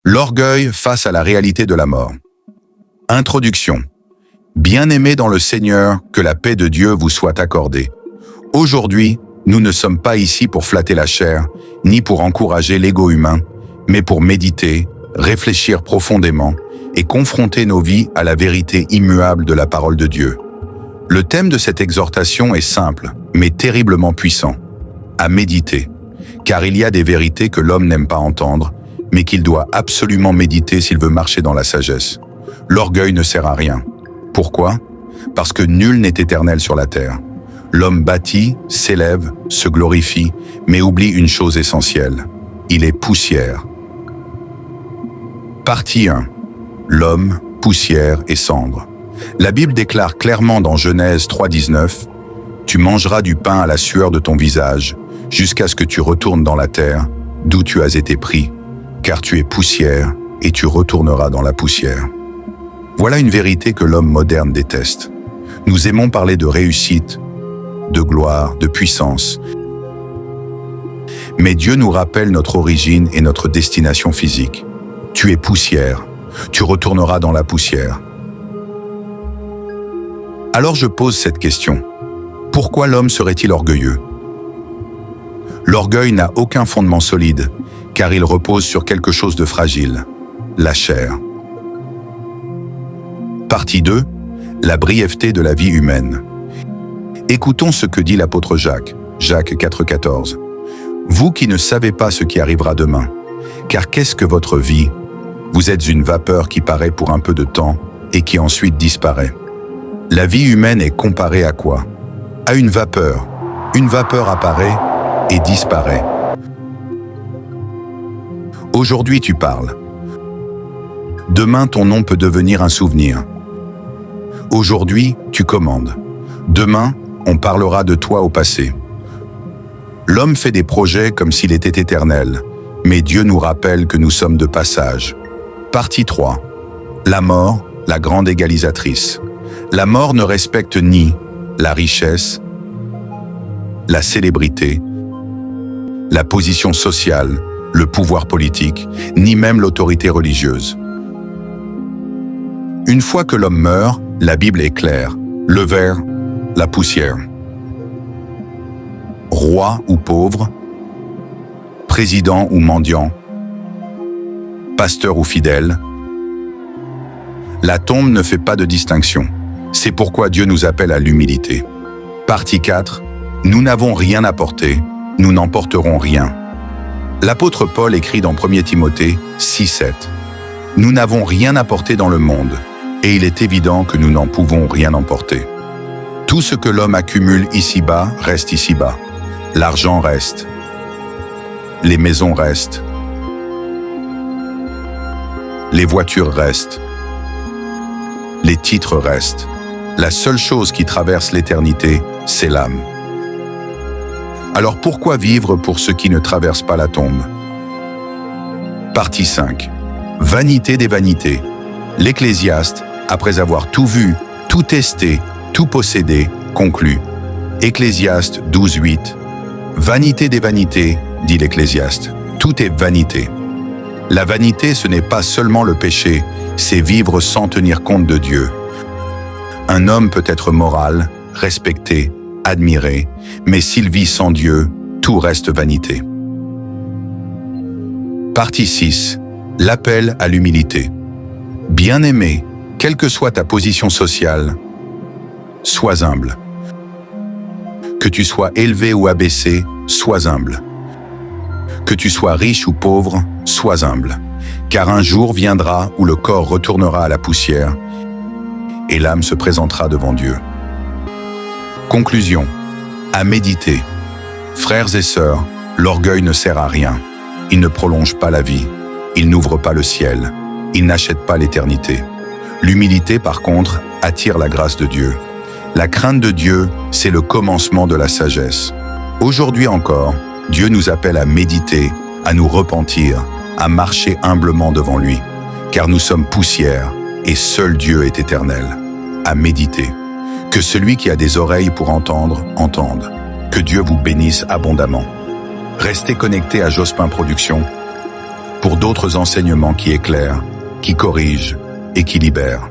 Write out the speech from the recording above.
L'orgueil face à la réalité de la mort. Introduction. Bien-aimés dans le Seigneur, que la paix de Dieu vous soit accordée. Aujourd'hui, nous ne sommes pas ici pour flatter la chair, ni pour encourager l'ego humain, mais pour méditer, réfléchir profondément et confronter nos vies à la vérité immuable de la parole de Dieu. Le thème de cette exhortation est simple, mais terriblement puissant. À méditer, car il y a des vérités que l'homme n'aime pas entendre, mais qu'il doit absolument méditer s'il veut marcher dans la sagesse. L'orgueil ne sert à rien. Pourquoi? Parce que nul n'est éternel sur la terre. L'homme bâtit, s'élève, se glorifie, mais oublie une chose essentielle. Il est poussière. Partie 1. L'homme, poussière et cendre. La Bible déclare clairement dans Genèse 3,19 « Tu mangeras du pain à la sueur de ton visage, jusqu'à ce que tu retournes dans la terre, d'où tu as été pris. Car tu es poussière, et tu retourneras dans la poussière. » Voilà une vérité que l'homme moderne déteste. Nous aimons parler de réussite, de gloire, de puissance. Mais Dieu nous rappelle notre origine et notre destination physique. Tu es poussière, tu retourneras dans la poussière. Alors je pose cette question. Pourquoi l'homme serait-il orgueilleux? L'orgueil n'a aucun fondement solide, car il repose sur quelque chose de fragile, la chair. Partie 2. La brièveté de la vie humaine. Écoutons ce que dit l'apôtre Jacques, Jacques 4,14. « Vous qui ne savez pas ce qui arrivera demain, car qu'est-ce que votre vie? Vous êtes une vapeur qui paraît pour un peu de temps et qui ensuite disparaît. » La vie humaine est comparée à quoi? À une vapeur. Une vapeur apparaît et disparaît. Aujourd'hui tu parles. Demain ton nom peut devenir un souvenir. Aujourd'hui tu commandes. Demain on parlera de toi au passé. L'homme fait des projets comme s'il était éternel, mais Dieu nous rappelle que nous sommes de passage. Partie 3. La mort, la grande égalisatrice. La mort ne respecte ni la richesse, la célébrité, la position sociale, le pouvoir politique, ni même l'autorité religieuse. Une fois que l'homme meurt, la Bible est claire, le verre, la poussière. Roi ou pauvre, président ou mendiant, pasteur ou fidèle, la tombe ne fait pas de distinction. C'est pourquoi Dieu nous appelle à l'humilité. Partie 4. Nous n'avons rien apporté, nous n'emporterons rien. L'apôtre Paul écrit dans 1 Timothée 6,7. Nous n'avons rien apporté dans le monde, et il est évident que nous n'en pouvons rien emporter. Tout ce que l'homme accumule ici-bas reste ici-bas. L'argent reste. Les maisons restent. Les voitures restent. Les titres restent. La seule chose qui traverse l'éternité, c'est l'âme. Alors pourquoi vivre pour ceux qui ne traversent pas la tombe? Partie 5. Vanité des vanités. L'Ecclésiaste, après avoir tout vu, tout testé, tout possédé, conclut. Ecclésiaste 12,8. Vanité des vanités, dit l'Ecclésiaste. Tout est vanité. La vanité, ce n'est pas seulement le péché, c'est vivre sans tenir compte de Dieu. Un homme peut être moral, respecté, admiré, mais s'il vit sans Dieu, tout reste vanité. Partie 6. L'appel à l'humilité. Bien-aimé, quelle que soit ta position sociale, sois humble. Que tu sois élevé ou abaissé, sois humble. Que tu sois riche ou pauvre, sois humble. Car un jour viendra où le corps retournera à la poussière et l'âme se présentera devant Dieu. Conclusion. À méditer. Frères et sœurs, l'orgueil ne sert à rien. Il ne prolonge pas la vie. Il n'ouvre pas le ciel. Il n'achète pas l'éternité. L'humilité, par contre, attire la grâce de Dieu. La crainte de Dieu, c'est le commencement de la sagesse. Aujourd'hui encore, Dieu nous appelle à méditer, à nous repentir, à marcher humblement devant lui, car nous sommes poussière et seul Dieu est éternel. À méditer. Que celui qui a des oreilles pour entendre, entende. Que Dieu vous bénisse abondamment. Restez connectés à Jospin Productions pour d'autres enseignements qui éclairent, qui corrigent et qui libèrent.